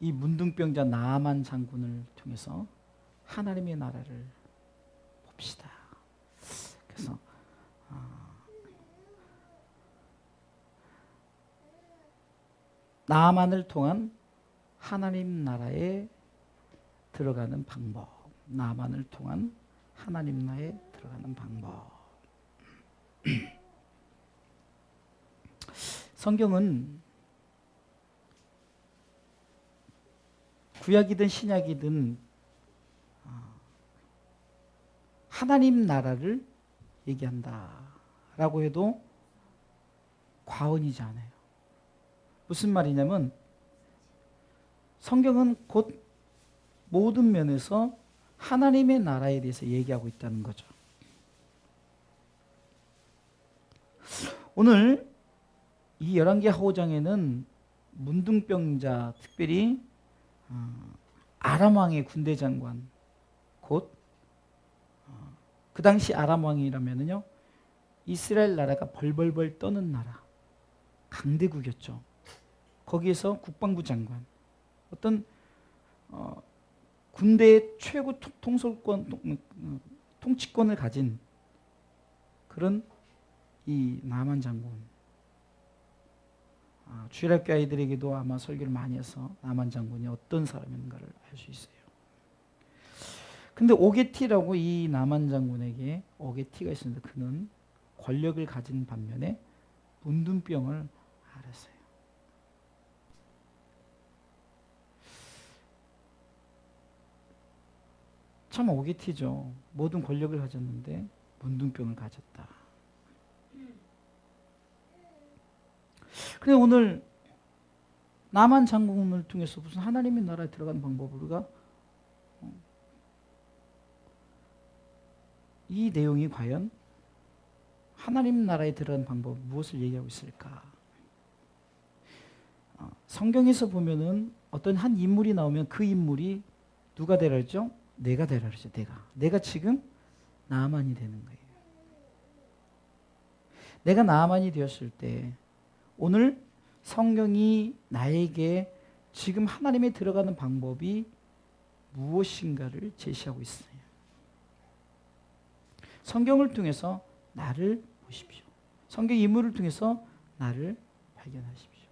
이 문둥병자 나아만 장군을 통해서 하나님의 나라를 봅시다. 그래서 나아만을 통한 하나님 나라에 들어가는 방법. 나아만을 통한 하나님 나라에 들어가는 방법. 성경은 구약이든 신약이든 하나님 나라를 얘기한다라고 해도 과언이지 않아요. 무슨 말이냐면 성경은 곧 모든 면에서 하나님의 나라에 대해서 얘기하고 있다는 거죠. 오늘 이 열왕기하 5장에는 문둥병자, 특별히 아람 왕의 군대 장관, 곧 그 당시 아람 왕이라면요 이스라엘 나라가 벌벌벌 떠는 나라, 강대국이었죠. 거기에서 국방부 장관, 어떤 군대의 최고 통치권을 가진 그런 이 나만 장군. 주일학교 아이들에게도 아마 설교를 많이 해서 나만 장군이 어떤 사람인가를 알 수 있어요. 근데 오게티라고 이 나만 장군에게 오게티가 있었는데 그는 권력을 가진 반면에 문둥병을 앓았어요. 참 오게티죠. 모든 권력을 가졌는데 문둥병을 가졌다. 그런데 오늘 나만 장군을 통해서 무슨 하나님의 나라에 들어가는 방법을 우리가 이 내용이 과연 하나님 나라에 들어가는 방법 무엇을 얘기하고 있을까? 성경에서 보면은 어떤 한 인물이 나오면 그 인물이 누가 되라 그러죠? 내가 되라 그러죠. 내가 지금 나아만이 되는 거예요. 내가 나아만이 되었을 때 오늘 성경이 나에게 지금 하나님에 들어가는 방법이 무엇인가를 제시하고 있어요. 성경을 통해서 나를 보십시오. 성경 인물을 통해서 나를 발견하십시오.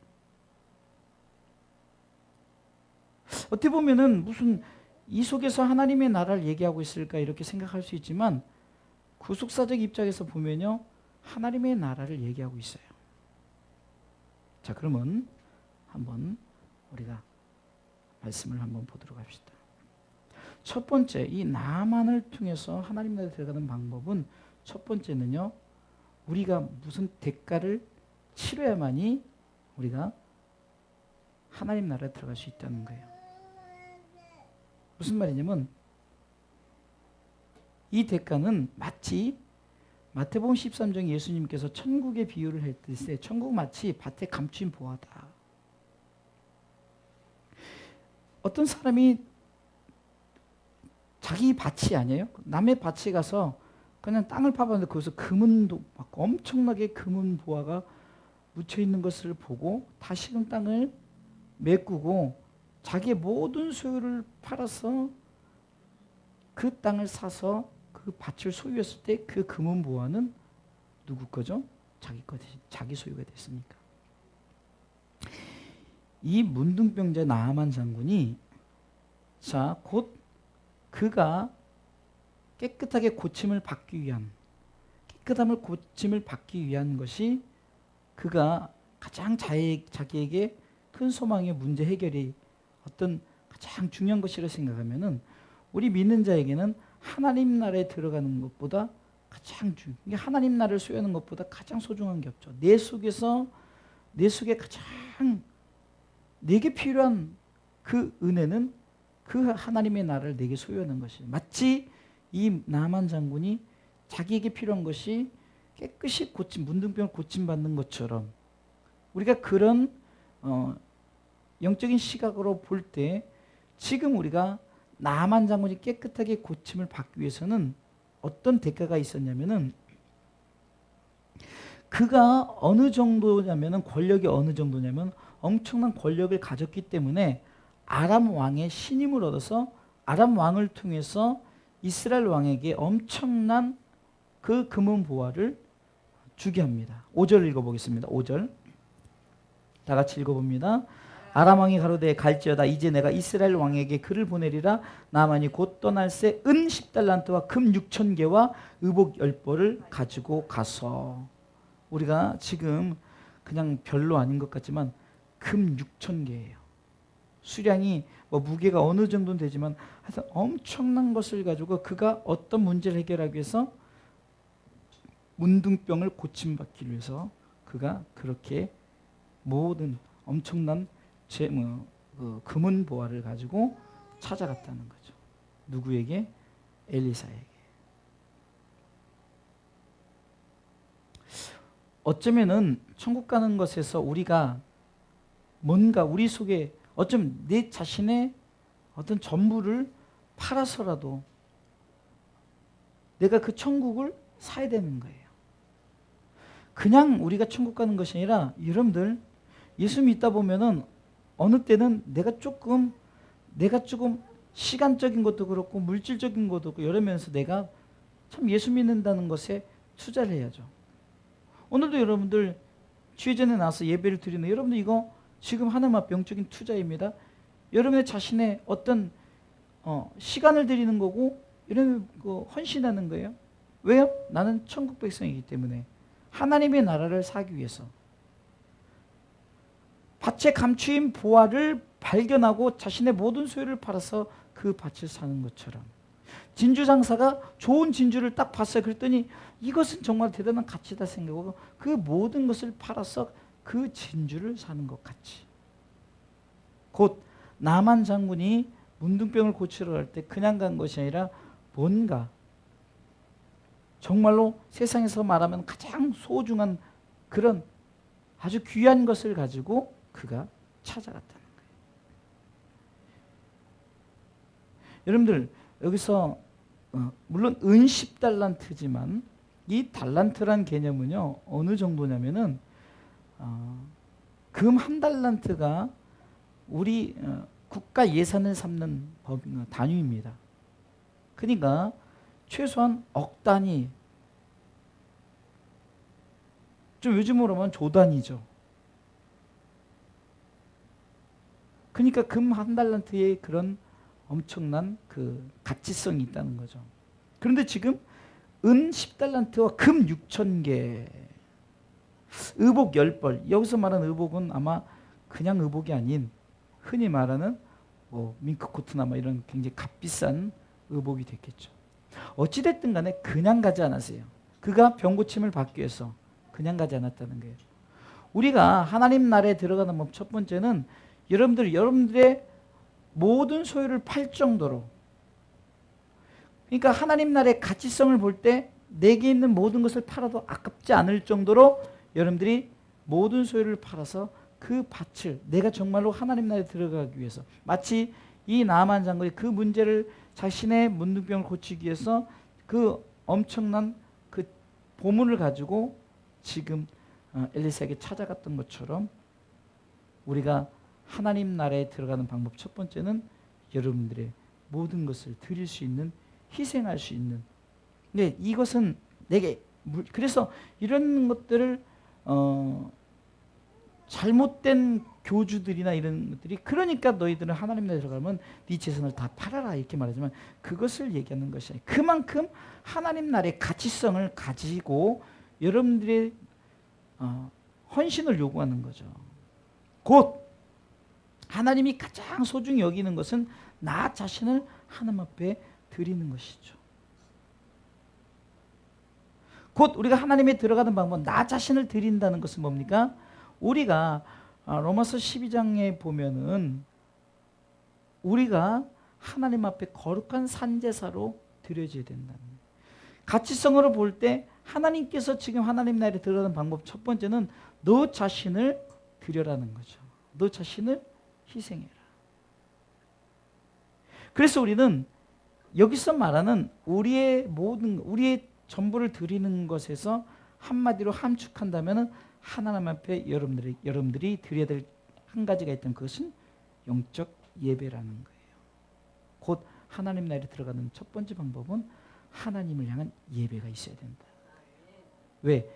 어떻게 보면은 무슨 이 속에서 하나님의 나라를 얘기하고 있을까 이렇게 생각할 수 있지만 구속사적 입장에서 보면요 하나님의 나라를 얘기하고 있어요. 자, 그러면 한번 우리가 말씀을 한번 보도록 합시다. 첫 번째, 이 나만을 통해서 하나님 나라에 들어가는 방법은 첫 번째는요, 우리가 무슨 대가를 치러야만이 우리가 하나님 나라에 들어갈 수 있다는 거예요. 무슨 말이냐면 이 대가는 마치 마태복음 13장 예수님께서 천국의 비유를 했듯이 천국 마치 밭에 감추인 보화다. 어떤 사람이 자기 밭이 아니에요? 남의 밭에 가서 그냥 땅을 파봤는데 거기서 금은도 막 엄청나게 금은 보화가 묻혀 있는 것을 보고 다시금 땅을 메꾸고 자기의 모든 소유를 팔아서 그 땅을 사서 그 밭을 소유했을 때 그 금은 보화는 누구 거죠? 자기 소유가 됐으니까. 이 문둥병자 나아만 장군이 곧 그가 깨끗함을 고침을 받기 위한 것이 그가 가장 자기에게 큰 소망의 문제 해결이 어떤 가장 중요한 것이라 생각하면은 우리 믿는 자에게는 하나님 나라에 들어가는 것보다 하나님 나라를 소유하는 것보다 가장 소중한 게 없죠. 내 속에 가장 내게 필요한 그 은혜는 그 하나님의 나라를 내게 소유하는 것이에요. 마치 이 나만 장군이 자기에게 필요한 것이 깨끗이 문둥병을 고침받는 것처럼 우리가 그런 영적인 시각으로 볼 때 지금 우리가 나만 장군이 깨끗하게 고침을 받기 위해서는 어떤 대가가 있었냐면은 그가 어느 정도냐면은 권력이 어느 정도냐면 엄청난 권력을 가졌기 때문에 아람 왕의 신임을 얻어서 아람 왕을 통해서 이스라엘 왕에게 엄청난 그 금은 보화를 주게 합니다. 5절 읽어보겠습니다. 5절 다 같이 읽어봅니다. 아람 왕이 가로되 갈지어다 이제 내가 이스라엘 왕에게 글을 보내리라. 나만이 곧 떠날 새 은 10달란트와 금 6,000개와 의복 10벌을 가지고 가서. 우리가 지금 그냥 별로 아닌 것 같지만 금 6,000개예요. 수량이 뭐 무게가 어느 정도는 되지만 하여튼 엄청난 것을 가지고 그가 어떤 문제를 해결하기 위해서 문둥병을 고침받기 위해서 그가 그렇게 모든 엄청난 금은 보화를 가지고 찾아갔다는 거죠. 누구에게? 엘리사에게. 어쩌면은 천국 가는 것에서 우리가 뭔가 우리 속에 어쩌면 내 자신의 어떤 전부를 팔아서라도 내가 그 천국을 사야 되는 거예요. 그냥 우리가 천국 가는 것이 아니라 여러분들 예수 믿다 보면은 어느 때는 내가 조금 시간적인 것도 그렇고 물질적인 것도 그렇고 이러면서 내가 참 예수 믿는다는 것에 투자를 해야죠. 오늘도 여러분들 주일 전에 나와서 예배를 드리는 여러분들 이거 지금 하나님 앞에 영적인 투자입니다. 여러분의 자신의 어떤 시간을 드리는 거고 이런 거 헌신하는 거예요. 왜요? 나는 천국 백성이기 때문에 하나님의 나라를 사기 위해서 밭에 감추인 보화를 발견하고 자신의 모든 소유를 팔아서 그 밭을 사는 것처럼 진주 장사가 좋은 진주를 딱 봤어요. 그랬더니 이것은 정말 대단한 가치다 생각하고 그 모든 것을 팔아서 그 진주를 사는 것 같이 곧 나만 장군이 문둥병을 고치러 갈 때 그냥 간 것이 아니라 뭔가 정말로 세상에서 말하면 가장 소중한 그런 아주 귀한 것을 가지고 그가 찾아갔다는 거예요. 여러분들 여기서 물론 은 10달란트지만 이 달란트란 개념은요 어느 정도냐면은 금 1달란트가 우리 국가 예산을 삼는 단위입니다. 그러니까 최소한 억 단위, 좀 요즘으로 하면 조 단위죠. 그러니까 금 1달란트에 그런 엄청난 그 가치성이 있다는 거죠. 그런데 지금 은 10달란트와 금 6,000개, 의복 10벌. 여기서 말하는 의복은 아마 그냥 의복이 아닌 흔히 말하는 뭐 밍크 코트나 뭐 이런 굉장히 값비싼 의복이 됐겠죠. 어찌됐든 간에 그냥 가지 않았어요. 그가 병고침을 받기 위해서 그냥 가지 않았다는 거예요. 우리가 하나님 나라에 들어가는 법 첫 번째는 여러분들의 모든 소유를 팔 정도로, 그러니까 하나님 나라의 가치성을 볼 때 내게 있는 모든 것을 팔아도 아깝지 않을 정도로 여러분들이 모든 소유를 팔아서 그 밭을 내가 정말로 하나님 나라에 들어가기 위해서 마치 이 나아만 장군이 그 문제를 자신의 문둥병을 고치기 위해서 그 엄청난 그 보물을 가지고 지금 엘리사에게 찾아갔던 것처럼 우리가 하나님 나라에 들어가는 방법 첫 번째는 여러분들의 모든 것을 드릴 수 있는, 희생할 수 있는. 근데 이것은 내게 그래서 이런 것들을 잘못된 교주들이나 이런 것들이 그러니까 너희들은 하나님 나라에 들어가면 네 재산을 다 팔아라 이렇게 말하지만 그것을 얘기하는 것이 아니에요. 그만큼 하나님 나라의 가치성을 가지고 여러분들의 헌신을 요구하는 거죠. 곧 하나님이 가장 소중히 여기는 것은 나 자신을 하나님 앞에 드리는 것이죠. 곧 우리가 하나님에 들어가는 방법은 나 자신을 드린다는 것은 뭡니까? 우리가 로마서 12장에 보면은 우리가 하나님 앞에 거룩한 산제사로 드려져야 된다는 거예요. 가치성으로 볼 때 하나님께서 지금 하나님 나라에 들어가는 방법 첫 번째는 너 자신을 드려라는 거죠. 너 자신을 희생해라. 그래서 우리는 여기서 말하는 우리의 전부를 드리는 것에서 한마디로 함축한다면 하나님 앞에 여러분들이 드려야 될 한 가지가 있다면 그것은 영적 예배라는 거예요. 곧 하나님 나라에 들어가는 첫 번째 방법은 하나님을 향한 예배가 있어야 된다. 왜?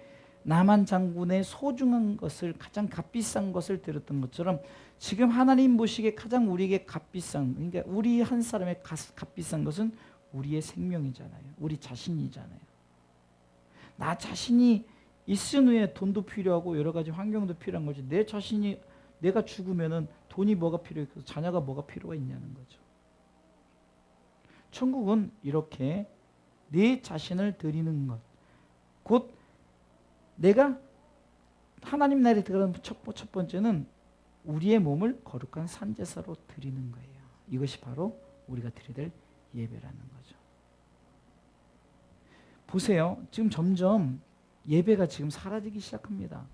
나만 장군의 소중한 것을, 가장 값비싼 것을 드렸던 것처럼 지금 하나님 보시기에 가장 우리에게 값비싼, 그러니까 우리 한 사람의 값비싼 것은 우리의 생명이잖아요. 우리 자신이잖아요. 나 자신이 있은 후에 돈도 필요하고 여러 가지 환경도 필요한 거지. 내 자신이, 내가 죽으면은 돈이 뭐가 필요했고 자녀가 뭐가 필요가 있냐는 거죠. 천국은 이렇게 내 자신을 드리는 것, 곧 내가 하나님 나라에 들어가는 첫 번째는 우리의 몸을 거룩한 산제사로 드리는 거예요. 이것이 바로 우리가 드려야 될 예배라는 거죠. 보세요. 지금 점점 예배가 지금 사라지기 시작합니다.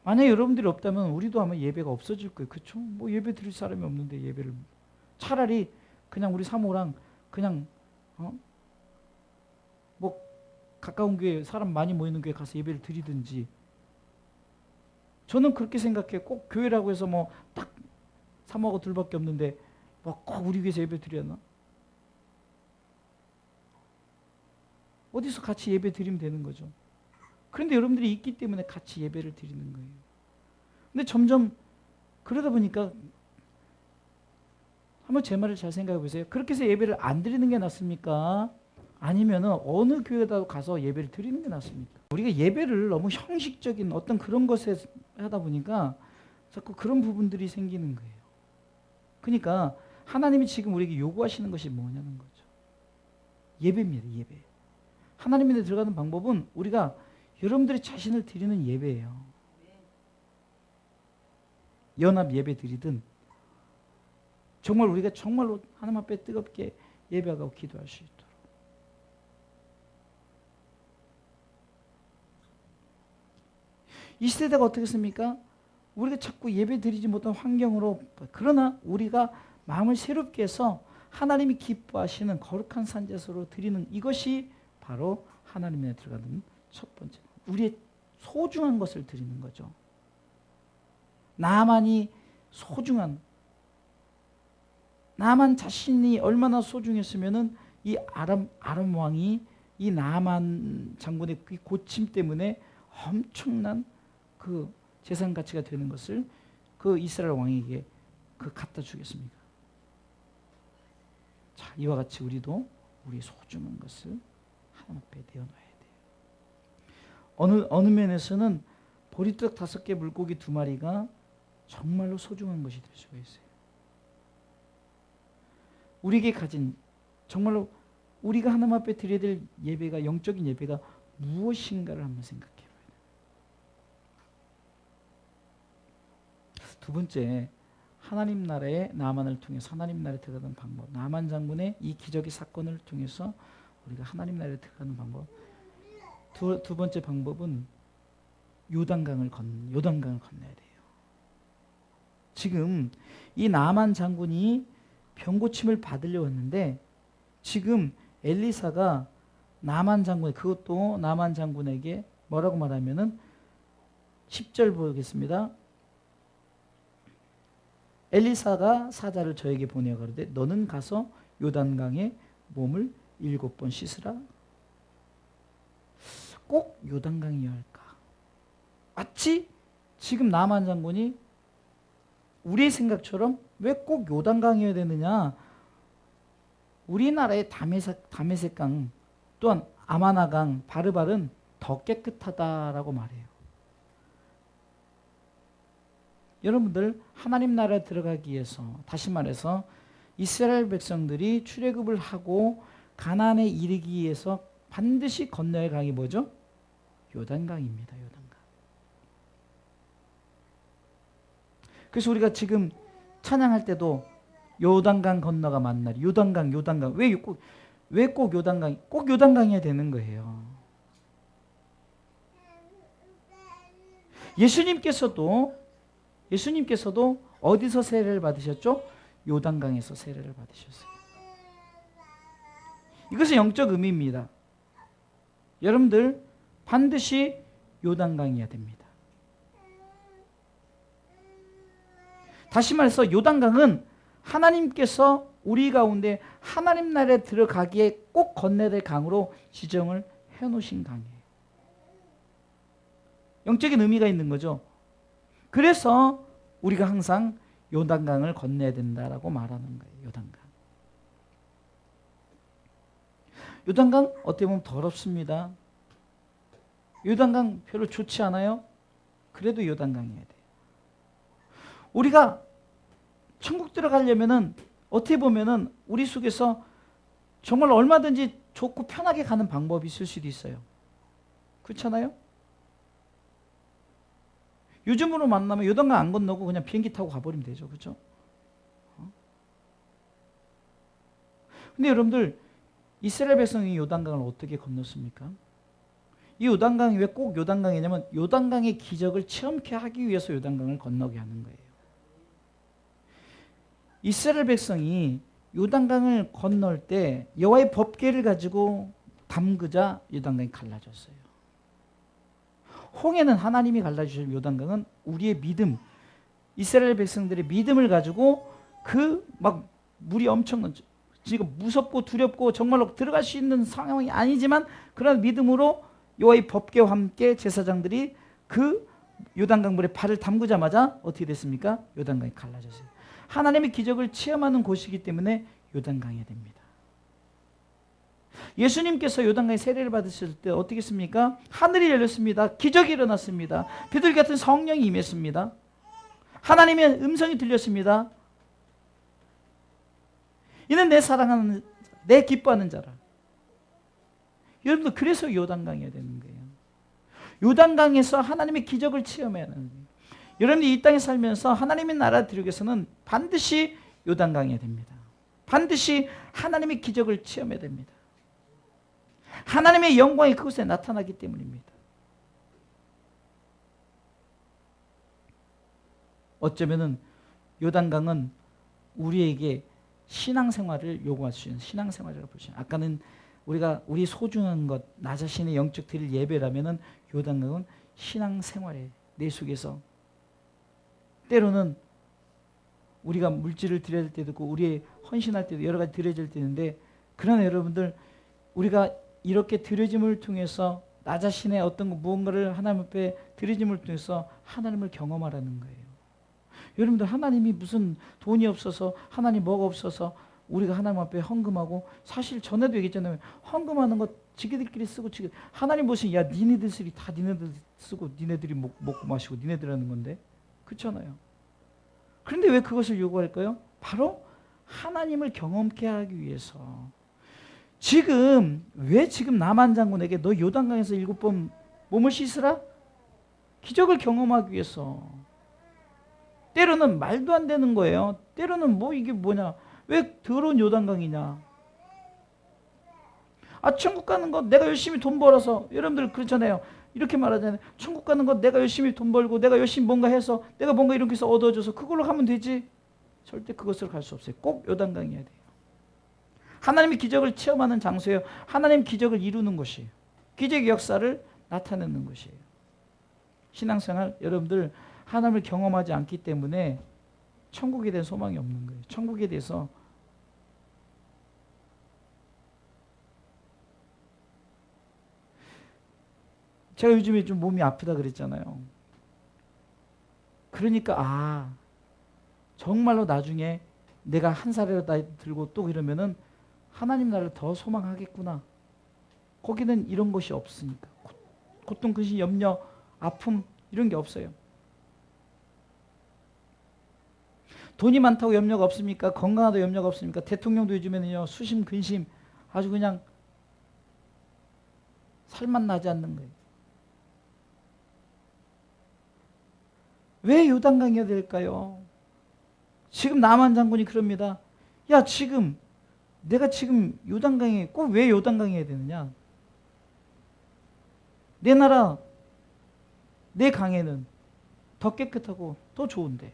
만약에 여러분들이 없다면 우리도 아마 예배가 없어질 거예요. 그렇죠? 뭐 예배 드릴 사람이 없는데 예배를, 차라리 그냥 우리 사모랑 그냥 뭐 가까운 교회, 사람 많이 모이는 교회 가서 예배를 드리든지. 저는 그렇게 생각해요. 꼭 교회라고 해서 뭐 딱 사모하고 둘밖에 없는데 뭐 꼭 우리 교회에서 예배 드려야 어디서 같이 예배 드리면 되는 거죠. 그런데 여러분들이 있기 때문에 같이 예배를 드리는 거예요. 근데 점점 그러다 보니까 한번 제 말을 잘 생각해 보세요. 그렇게 해서 예배를 안 드리는 게 낫습니까? 아니면은 어느 교회에다 가서 예배를 드리는 게 낫습니까? 우리가 예배를 너무 형식적인 어떤 그런 것에 하다 보니까 자꾸 그런 부분들이 생기는 거예요. 그러니까 하나님이 지금 우리에게 요구하시는 것이 뭐냐는 거죠. 예배입니다. 예배. 하나님에 들어가는 방법은 우리가 여러분들이 자신을 드리는 예배예요. 연합 예배 드리든 정말 우리가 정말로 하나님 앞에 뜨겁게 예배하고 기도할 수 있도록. 이 시대가 어떻겠습니까? 우리가 자꾸 예배 드리지 못한 환경으로, 그러나 우리가 마음을 새롭게 해서 하나님이 기뻐하시는 거룩한 산제사로 드리는 이것이 바로 하나님에 들어가는 첫 번째, 우리의 소중한 것을 드리는 거죠. 나만이 소중한, 나만 자신이 얼마나 소중했으면은 이 아람 왕이 이 나만 장군의 그 고침 때문에 엄청난 그 재산 가치가 되는 것을 그 이스라엘 왕에게 갖다 주겠습니까? 자, 이와 같이 우리도 우리 소중한 것을 하나님 앞에 내어놔야 돼요. 어느 면에서는 보리떡 5개, 물고기 2마리가 정말로 소중한 것이 될 수가 있어요. 우리에게 가진, 정말로 우리가 하나님 앞에 드려야 될 예배가, 영적인 예배가 무엇인가를 한번 생각해 봐야 돼요. 두 번째, 하나님 나라의 나만을 통해서 하나님 나라에 들어가는 방법. 나만 장군의 이 기적의 사건을 통해서 우리가 하나님 나라에 들어가는 방법. 두 번째 방법은 요단강을 건너야 돼요. 지금 이 나만 장군이 병고침을 받으려 했는데 지금 엘리사가 나만 장군, 그것도 나만 장군에게 뭐라고 말하면은 10절 보겠습니다. 엘리사가 사자를 저에게 보내어 가로되 너는 가서 요단강에 몸을 7번 씻으라. 꼭 요단강이어야 할까? 마치 지금 나만 장군이 우리의 생각처럼 왜 꼭 요단강이어야 되느냐? 우리나라의 다메섹강 또한 아마나강, 바르발은 더 깨끗하다라고 말해요. 여러분들 하나님 나라에 들어가기 위해서, 다시 말해서 이스라엘 백성들이 출애굽을 하고 가나안에 이르기 위해서 반드시 건너야 할 강이 뭐죠? 요단강입니다. 요단강. 그래서 우리가 지금 찬양할 때도 요단강 건너가 만나리. 요단강. 왜 꼭 요단강이? 꼭 요단강이어야 되는 거예요. 예수님께서도 어디서 세례를 받으셨죠? 요단강에서 세례를 받으셨어요. 이것은 영적 의미입니다. 여러분들 반드시 요단강이어야 됩니다. 다시 말해서 요단강은 하나님께서 우리 가운데 하나님 나라에 들어가기에 꼭 건너야 될 강으로 지정을 해놓으신 강이에요. 영적인 의미가 있는 거죠. 그래서 우리가 항상 요단강을 건너야 된다라고 말하는 거예요. 요단강. 요단강 어떻게 보면 더럽습니다. 요단강 별로 좋지 않아요? 그래도 요단강이어야 돼요. 우리가 천국 들어가려면은 어떻게 보면은 우리 속에서 정말 얼마든지 좋고 편하게 가는 방법이 있을 수도 있어요. 그렇잖아요? 요즘으로 만나면 요단강 안 건너고 그냥 비행기 타고 가버리면 되죠. 그렇죠? 근데 여러분들 이스라엘 백성이 요단강을 어떻게 건넜습니까? 이 요단강이 왜 꼭 요단강이냐면 요단강의 기적을 체험케 하기 위해서 요단강을 건너게 하는 거예요. 이스라엘 백성이 요단강을 건널 때 여호와의 법궤를 가지고 담그자 요단강이 갈라졌어요. 홍해는 하나님이 갈라주신 요단강은 우리의 믿음, 이스라엘 백성들의 믿음을 가지고 그 막 물이 엄청 지금 무섭고 두렵고 정말로 들어갈 수 있는 상황이 아니지만 그런 믿음으로 여호와의 법궤와 함께 제사장들이 그 요단강 물에 발을 담그자마자 어떻게 됐습니까? 요단강이 갈라졌어요. 하나님의 기적을 체험하는 곳이기 때문에 요단강이 됩니다. 예수님께서 요단강에 세례를 받으실 때 어떻게 했습니까? 하늘이 열렸습니다. 기적이 일어났습니다. 비둘기 같은 성령이 임했습니다. 하나님의 음성이 들렸습니다. 이는 내 사랑하는 내 기뻐하는 자라. 여러분들 그래서 요단강이어야 되는 거예요. 요단강에서 하나님의 기적을 체험해야 하는 거예요. 여러분들이 이 땅에 살면서 하나님의 나라 들어오기 위해서는 반드시 요단강이어야 됩니다. 반드시 하나님의 기적을 체험해야 됩니다. 하나님의 영광이 그곳에 나타나기 때문입니다. 어쩌면은 요단강은 우리에게 신앙생활을 요구할 수 있는 신앙생활이라고 볼 수 있는, 아까는 우리 소중한 것, 나 자신의 영적 드릴 예배라면은 요단강은 신앙생활에 내 속에서 때로는 우리가 물질을 드려야 될 때도 있고 우리의 헌신할 때도 여러 가지 드려질 때 있는데, 그러나 여러분들 우리가 이렇게 드려짐을 통해서 나 자신의 어떤 무언가를 하나님 앞에 드려짐을 통해서 하나님을 경험하라는 거예요. 여러분들 하나님이 무슨 돈이 없어서 하나님 뭐가 없어서 우리가 하나님 앞에 헌금하고, 사실 전에도 얘기했잖아요. 헌금하는 거 지기들끼리 쓰고 하나님 보시면 야 니네들 쓰리 다 니네들 쓰고 니네들이 먹고 마시고 니네들 하는 건데, 그렇잖아요. 그런데 왜 그것을 요구할까요? 바로 하나님을 경험케 하기 위해서. 왜 지금 나만 장군에게 너 요단강에서 7번 몸을 씻으라? 기적을 경험하기 위해서. 때로는 말도 안 되는 거예요. 때로는 이게 뭐냐? 왜 더러운 요단강이냐? 천국 가는 거 내가 열심히 돈 벌어서, 여러분들 그렇잖아요. 이렇게 말하잖아요. 천국 가는 거 내가 열심히 돈 벌고 내가 열심히 뭔가 해서 내가 뭔가 이렇게 해서 얻어줘서 그걸로 가면 되지. 절대 그것으로 갈 수 없어요. 꼭 요단강이어야 돼요. 하나님의 기적을 체험하는 장소예요. 하나님 기적을 이루는 곳이에요. 기적의 역사를 나타내는 곳이에요. 신앙생활, 여러분들 하나님을 경험하지 않기 때문에 천국에 대한 소망이 없는 거예요. 천국에 대해서 제가 요즘에 좀 몸이 아프다 그랬잖아요. 그러니까 정말로 나중에 내가 한 살이라도 나이 들고 또 이러면은 하나님 나라를 더 소망하겠구나. 거기는 이런 것이 없으니까. 고통, 근심, 염려, 아픔 이런 게 없어요. 돈이 많다고 염려가 없습니까? 건강하다고 염려가 없습니까? 대통령도 요즘에는요 수심, 근심 아주 그냥 살만 나지 않는 거예요. 왜 요단강이어야 될까요? 지금 남한 장군이 그럽니다. 야 내가 지금 요단강에 꼭 왜 요단강이어야 되느냐? 내 나라 내 강에는 더 깨끗하고 더 좋은데.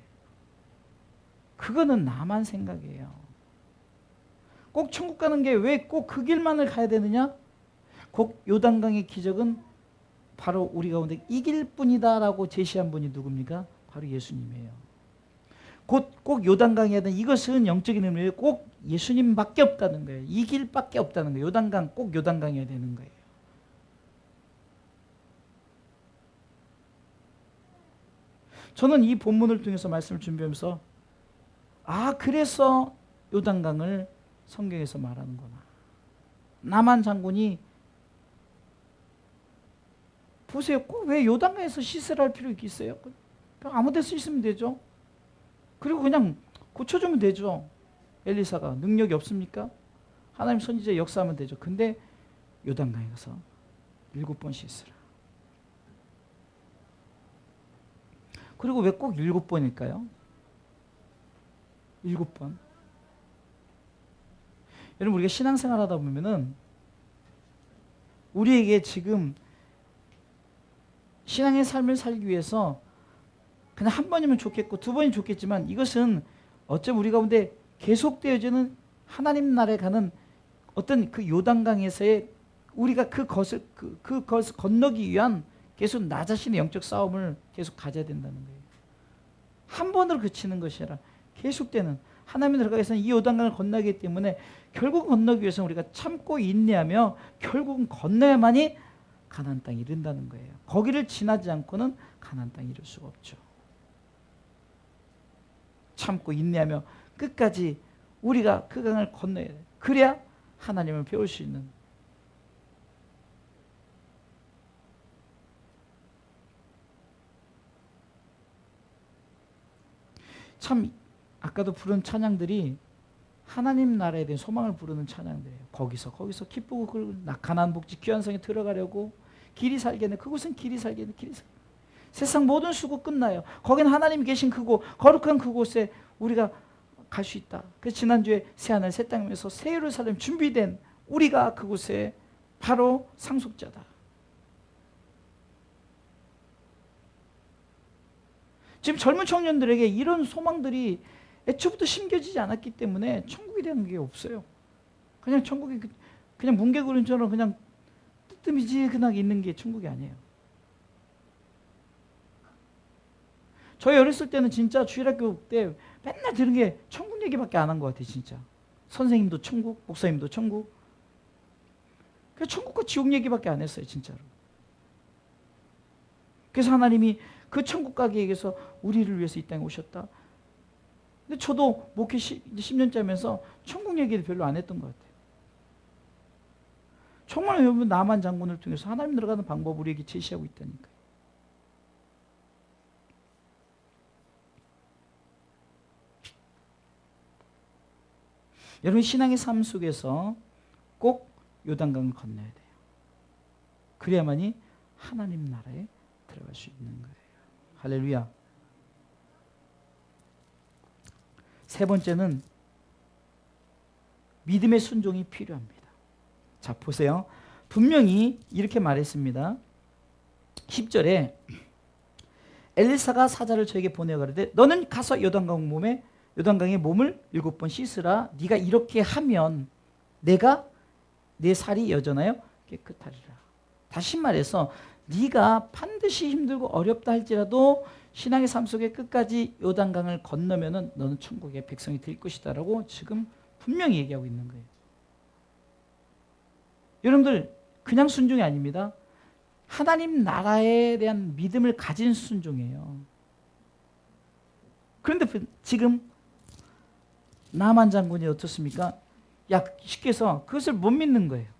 그거는 나만 생각이에요. 꼭 천국 가는 게 왜 꼭 그 길만을 가야 되느냐? 꼭 요단강의 기적은 바로 우리 가운데 이길 뿐이다라고 제시한 분이 누굽니까? 바로 예수님이에요. 곧 꼭 요단강에 대한 이것은 영적인 의미로 꼭 예수님밖에 없다는 거예요. 이 길밖에 없다는 거예요. 요단강 꼭 요단강이어야 되는 거예요. 저는 이 본문을 통해서 말씀을 준비하면서 그래서 요단강을 성경에서 말하는구나. 나만 장군이 보세요. 꼭 왜 요단강에서 씻으라 할 필요가 있어요? 그냥 아무 데서 씻으면 되죠. 그리고 그냥 고쳐주면 되죠. 엘리사가 능력이 없습니까? 하나님 선지자 역사하면 되죠. 근데 요단강에 가서 7번 씻으라. 그리고 왜 꼭 7번일까요? 7번. 여러분, 우리가 신앙생활 하다 보면은 우리에게 지금 신앙의 삶을 살기 위해서 그냥 한 번이면 좋겠고 두 번이 좋겠지만 이것은 어쩌면 우리 가운데 계속되어지는 하나님 나라에 가는 어떤 그 요단강에서의 우리가 그것을 건너기 위한 계속 나 자신의 영적 싸움을 계속 가져야 된다는 거예요. 한 번으로 그치는 것이 아니라 계속되는 하나님의 들어가서는 이 요단강을 건너기 때문에 결국 건너기 위해서는 우리가 참고 인내하며 결국은 건너야만이 가나안 땅에 이른다는 거예요. 거기를 지나지 않고는 가나안 땅에 이를 수가 없죠. 참고 인내하며 끝까지 우리가 그 강을 건너야 돼요. 그래야 하나님을 배울 수 있는. 참 아까도 부른 찬양들이 하나님 나라에 대한 소망을 부르는 찬양들이에요. 거기서 기쁘고 가나안 복지 귀한 성에 들어가려고 길이 살겠네. 그곳은 길이 살겠네. 세상 모든 수고 끝나요. 거기는 하나님이 계신 그곳, 거룩한 그곳에 우리가 갈 수 있다. 그래서 지난주에 새하늘 새 땅에서 새 예루살렘 준비된 우리가 그곳에 바로 상속자다. 지금 젊은 청년들에게 이런 소망들이 애초부터 심겨지지 않았기 때문에 천국에 대한 게 없어요. 그냥 천국이 그냥 뭉게구름처럼 그냥 뜨뜻미지근하게 있는 게 천국이 아니에요. 저희 어렸을 때는 진짜 주일학교 때 맨날 들은 게 천국 얘기밖에 안 한 것 같아요. 진짜 선생님도 천국, 목사님도 천국. 그래서 천국과 지옥 얘기밖에 안 했어요. 진짜로. 그래서 하나님이 그 천국 가기 위해서 우리를 위해서 이 땅에 오셨다. 근데 저도 목회 10년째면서 천국 얘기를 별로 안 했던 것 같아요. 정말 여러분 나만 장군을 통해서 하나님 들어가는 방법을 우리에게 제시하고 있다니까요. 여러분 신앙의 삶 속에서 꼭 요단강을 건너야 돼요. 그래야만이 하나님 나라에 들어갈 수 있는 거예요. 할렐루야. 세 번째는 믿음의 순종이 필요합니다. 자 보세요. 분명히 이렇게 말했습니다. 10절에 엘리사가 사자를 저에게 보내어 가로되 너는 가서 요단강의 몸을 7번 씻으라. 네가 이렇게 하면 내가 내 살이 여전하여 깨끗하리라. 다시 말해서 네가 반드시 힘들고 어렵다 할지라도 신앙의 삶 속에 끝까지 요단강을 건너면은 너는 천국의 백성이 될 것이다라고 지금 분명히 얘기하고 있는 거예요. 여러분들 그냥 순종이 아닙니다. 하나님 나라에 대한 믿음을 가진 순종이에요. 그런데 지금 나만 장군이 어떻습니까? 쉽게 해서 그것을 못 믿는 거예요.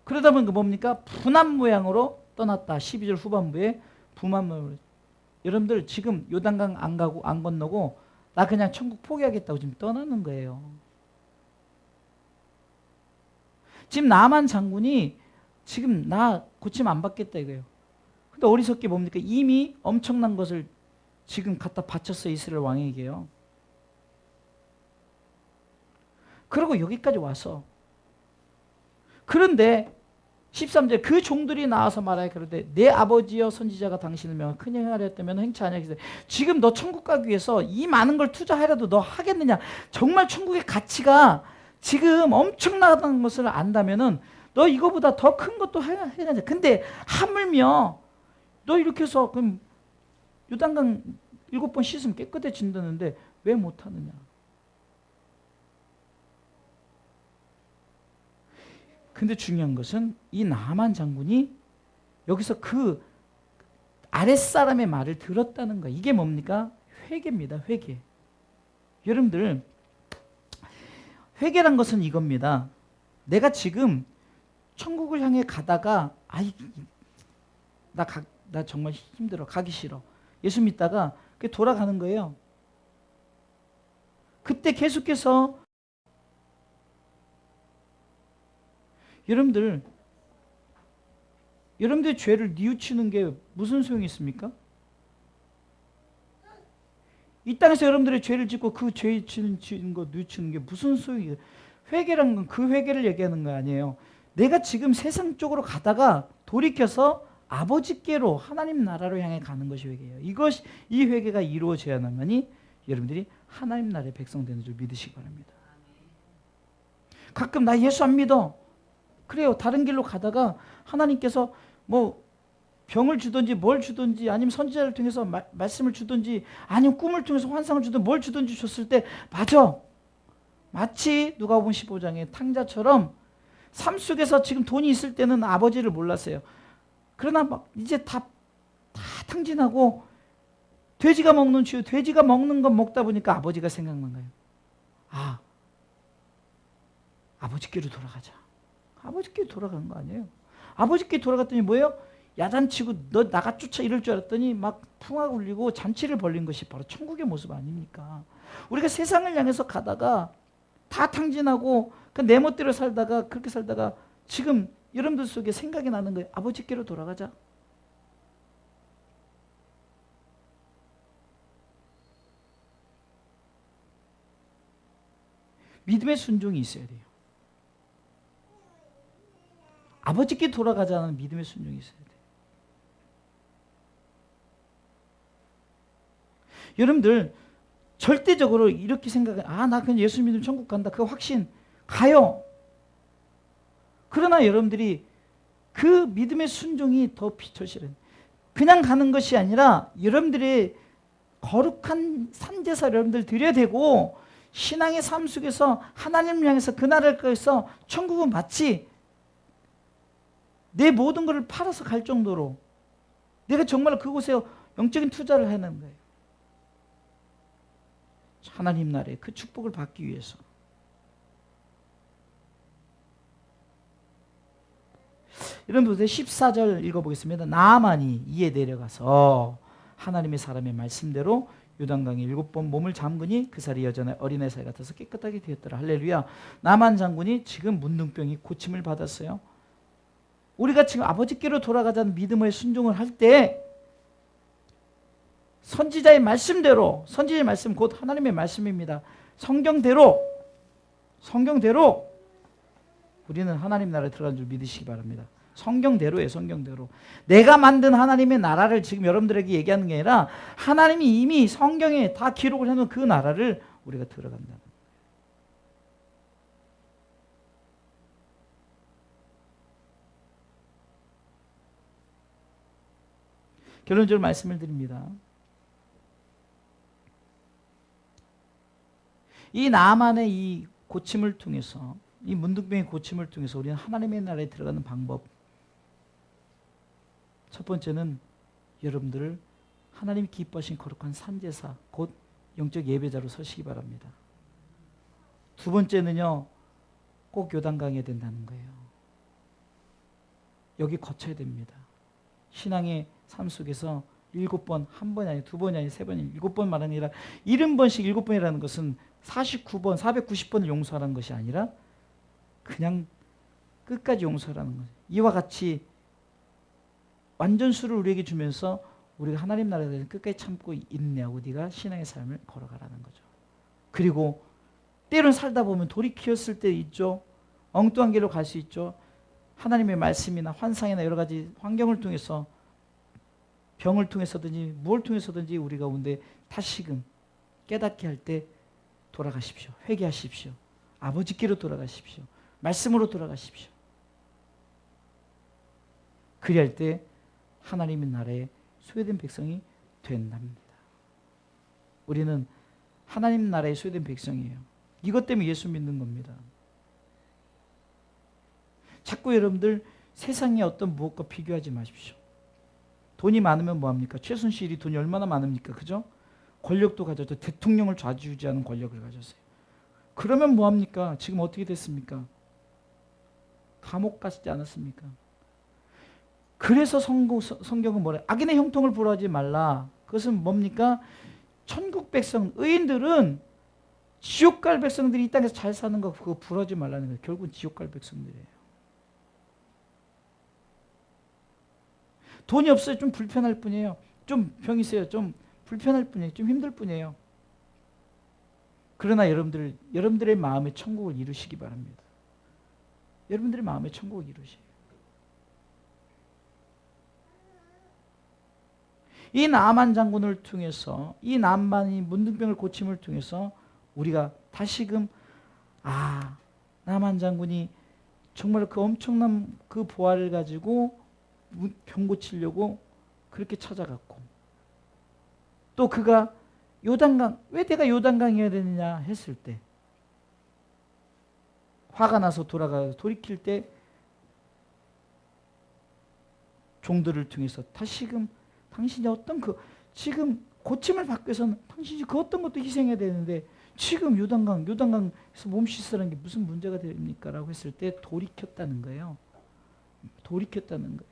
그러다 보니까 뭡니까? 분한 모양으로 떠났다. 12절 후반부에 분한 모양으로. 여러분들 지금 요단강 안 건너고 나 그냥 천국 포기하겠다고 지금 떠나는 거예요. 지금 나만 장군이 지금 나 고침 안 받겠다 이거예요. 근데 어리석게 뭡니까? 이미 엄청난 것을 지금 갖다 바쳤어요. 이스라엘 왕에게요. 그리고 여기까지 와서 그런데 13절 그 종들이 나와서 말하여 그러되 내 아버지여 선지자가 당신을 명하 큰 행하려 했다면 행치 아니하겠어요. 지금 너 천국 가기 위해서 이 많은 걸 투자하려도 너 하겠느냐. 정말 천국의 가치가 지금 엄청나다는 것을 안다면은 너 이거보다 더 큰 것도 해야 돼. 근데 하물며 너 이렇게 해서 그럼 요단강 7번 씻으면 깨끗해진다는데 왜 못하느냐. 근데 중요한 것은 이 나만 장군이 여기서 그 아랫사람의 말을 들었다는 거예요. 이게 뭡니까? 회개입니다. 회개. 여러분들, 회개란 것은 이겁니다. 내가 지금 천국을 향해 가다가 나 정말 힘들어. 가기 싫어. 예수 믿다가 돌아가는 거예요. 그때 계속해서 여러분들의 죄를 뉘우치는 게 무슨 소용이 있습니까? 이 땅에서 여러분들의 죄를 짓고 그 죄 짓는 거 뉘우치는 게 무슨 소용이에요? 회개란 건 그 회개를 얘기하는 거 아니에요. 내가 지금 세상 쪽으로 가다가 돌이켜서 아버지께로 하나님 나라로 향해 가는 것이 회개예요. 이 회개가 이루어져야만이 여러분들이 하나님 나라의 백성 되는 줄 믿으시기 바랍니다. 가끔 나 예수 안 믿어. 그래요. 다른 길로 가다가 하나님께서 뭐 병을 주든지 뭘 주든지 아니면 선지자를 통해서 말씀을 주든지 아니면 꿈을 통해서 환상을 주든지 뭘 주든지 줬을 때 맞아. 마치 누가복음 15장의 탕자처럼 삶 속에서 지금 돈이 있을 때는 아버지를 몰랐어요. 그러나 막 이제 다 탕진하고 돼지가 먹는 주, 돼지가 먹는 것 먹다 보니까 아버지가 생각난 거예요. 아, 아버지께로 돌아가자. 아버지께 돌아간 거 아니에요. 아버지께 돌아갔더니 뭐예요? 야단치고 너 나가 쫓아 이럴 줄 알았더니 막 풍악 울리고 잔치를 벌린 것이 바로 천국의 모습 아닙니까? 우리가 세상을 향해서 가다가 다 탕진하고 내 멋대로 살다가 그렇게 살다가 지금 여러분들 속에 생각이 나는 거예요. 아버지께로 돌아가자. 믿음의 순종이 있어야 돼요. 아버지께 돌아가자는 믿음의 순종이 있어야 돼요. 여러분들 절대적으로 이렇게 생각해. 나 그냥 예수 믿으면 천국 간다. 그 확신 가요. 그러나 여러분들이 그 믿음의 순종이 더 절실해요. 그냥 가는 것이 아니라 여러분들의 거룩한 산제사 여러분들 드려야 되고 신앙의 삶 속에서 하나님을 향해서 그 나라를 가서 천국은 마치 내 모든 것을 팔아서 갈 정도로 내가 정말 그곳에 영적인 투자를 하는 거예요. 하나님 나라의 그 축복을 받기 위해서. 여러분 14절 읽어보겠습니다. 나아만이 이에 내려가서 하나님의 사람의 말씀대로 요단강에 7번 몸을 잠그니 그 살이 여전히 어린애 살 같아서 깨끗하게 되었더라. 할렐루야. 나만 장군이 지금 문둥병이 고침을 받았어요. 우리가 지금 아버지께로 돌아가자는 믿음의 순종을 할 때 선지자의 말씀대로, 선지자의 말씀 곧 하나님의 말씀입니다. 성경대로 우리는 하나님 나라에 들어간 줄 믿으시기 바랍니다. 성경대로예요. 성경대로. 내가 만든 하나님의 나라를 지금 여러분들에게 얘기하는 게 아니라 하나님이 이미 성경에 다 기록을 해놓은 그 나라를 우리가 들어간다는 거예요. 결론적으로 말씀을 드립니다. 이 나만의 이 고침을 통해서, 이 문둥병의 고침을 통해서 우리는 하나님의 나라에 들어가는 방법. 첫 번째는 여러분들을 하나님이 기뻐하신 거룩한 산제사, 곧 영적 예배자로 서시기 바랍니다. 두 번째는요, 꼭 요단강에 된다는 거예요. 여기 거쳐야 됩니다. 신앙의 삶 속에서 7번, 한 번이 아니라 2번이 아니라 3번이 7번 말하는 게 아니라 70번씩 7번이라는 것은 49번, 490번을 용서하라는 것이 아니라 그냥 끝까지 용서하라는 거죠. 이와 같이 완전수를 우리에게 주면서 우리가 하나님 나라에 대해서 끝까지 참고 인내하고 네가 신앙의 삶을 걸어가라는 거죠. 그리고 때로는 살다 보면 돌이켰을 때 있죠. 엉뚱한 길로 갈 수 있죠. 하나님의 말씀이나 환상이나 여러 가지 환경을 통해서 병을 통해서든지 무엇을 통해서든지 우리 가운데 다시금 깨닫게 할 때 돌아가십시오. 회개하십시오. 아버지께로 돌아가십시오. 말씀으로 돌아가십시오. 그리할 때 하나님의 나라에 소유된 백성이 된답니다. 우리는 하나님 나라에 소유된 백성이에요. 이것 때문에 예수 믿는 겁니다. 자꾸 여러분들 세상의 어떤 무엇과 비교하지 마십시오. 돈이 많으면 뭐합니까? 최순실이 돈이 얼마나 많습니까? 그죠? 권력도 가졌죠. 대통령을 좌지우지하는 권력을 가졌어요. 그러면 뭐합니까? 지금 어떻게 됐습니까? 감옥 가시지 않았습니까? 그래서 성경은 뭐래? 악인의 형통을 부러워하지 말라. 그것은 뭡니까? 천국 백성, 의인들은 지옥 갈 백성들이 이 땅에서 잘 사는 거 그거 부러워하지 말라는 거예요. 결국은 지옥 갈 백성들이에요. 돈이 없어요. 좀 불편할 뿐이에요. 좀 병이 있어요. 좀 불편할 뿐이에요. 좀 힘들 뿐이에요. 그러나 여러분들의 마음의 천국을 이루시기 바랍니다. 여러분들의 마음의 천국을 이루시기. 이 나만 장군을 통해서 이 나만이 문둥병을 고침을 통해서 우리가 다시금 나만 장군이 정말 그 엄청난 그 보화를 가지고 병 고치려고 그렇게 찾아갔고 또 그가 요단강 왜 내가 요단강이어야 되느냐 했을 때 화가 나서 돌이킬 때 종들을 통해서 다시금 당신이 어떤 지금 고침을 받기 위해서는 당신이 그 어떤 것도 희생해야 되는데 지금 요단강에서 몸 씻으라는 게 무슨 문제가 됩니까? 라고 했을 때 돌이켰다는 거예요. 돌이켰다는 거예요.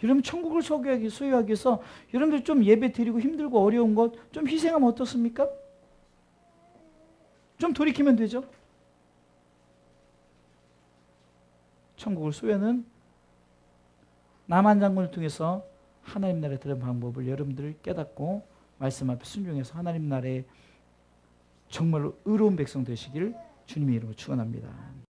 여러분 천국을 소유하기 위해서 여러분들 좀 예배 드리고 힘들고 어려운 것 좀 희생하면 어떻습니까? 좀 돌이키면 되죠. 천국을 소유하는 나만 장군을 통해서 하나님 나라에 들어간 방법을 여러분들 깨닫고 말씀 앞에 순종해서 하나님 나라에 정말로 의로운 백성 되시기를 주님의 이름으로 축원합니다.